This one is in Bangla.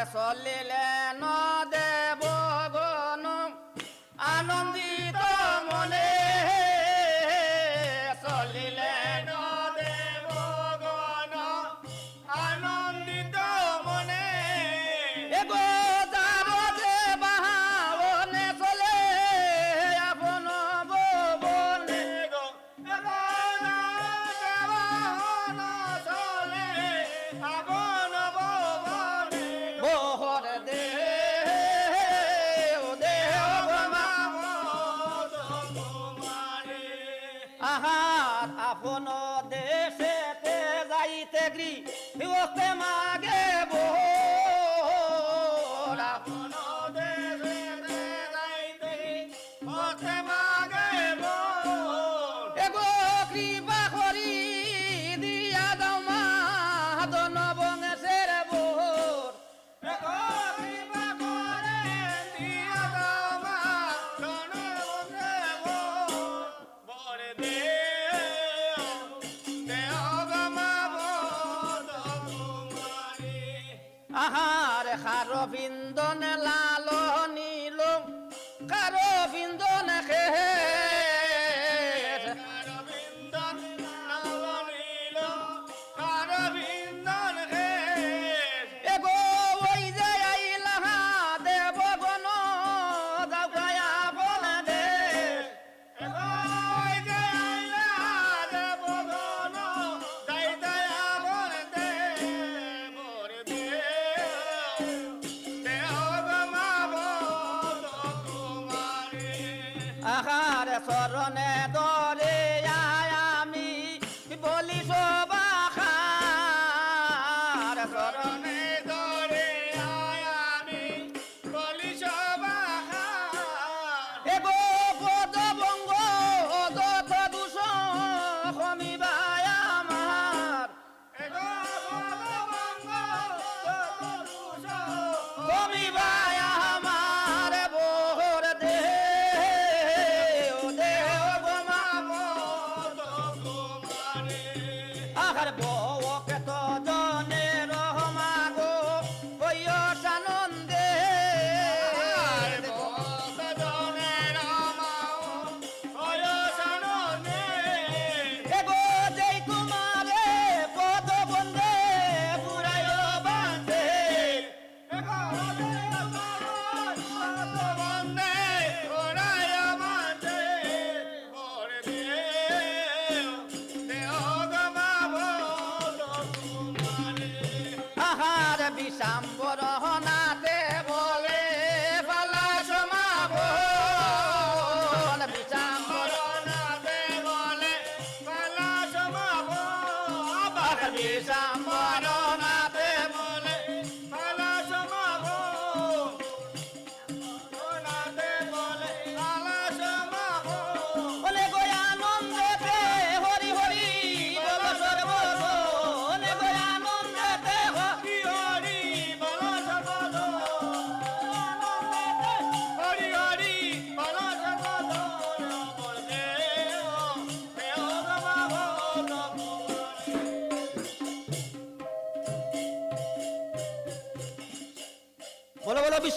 চলিলেন দেবগণ আনন্দিত মনে চলিলেন দেবগণ আনন্দিত মনে এগো যার যে বাহনে চলে আপন ভুবনে গো চলে আপন ভুবনে বহর আহার আপন দেশেতে যাইতে গৃহস্থে মাগে বোর আপন দেশেতে যাইতে গৃহস্থে মাগে বোর এগো কৃপা করি দিয়া দাও মা ধন বংশের বোর এগো কৃপা করে দিয়া দাও মা ধন বংশের বোর বরে আহার খারো বিন্দন লালো নীল কারো বিন্দন খে এগো ওই যে আইলা দেবগণ দাওয়া বন দেশ এগো ওই যে আইলা দেবগণ দাইয়া বন দেশ বরে দে আহার চরণে দরে আমি বলি সবাখার চরণে দরে আমি বলি সবাখার এগো পদ বঙ্গ যত দুষ কমিবাই আমার এগো পদ বঙ্গ যত দুষ কমিবাই আমার বোর দেহ আহার বউকে তো জনে রহমাগো বয়স আনন্দে এগো যেই তোমারে পদ বন্ধে পুরায় বাঁধে আহার বিষাম্বর নাতে বলে পালা সমাব বিষাম্বর নাতে বলে পালা সমাব বিষাম্বর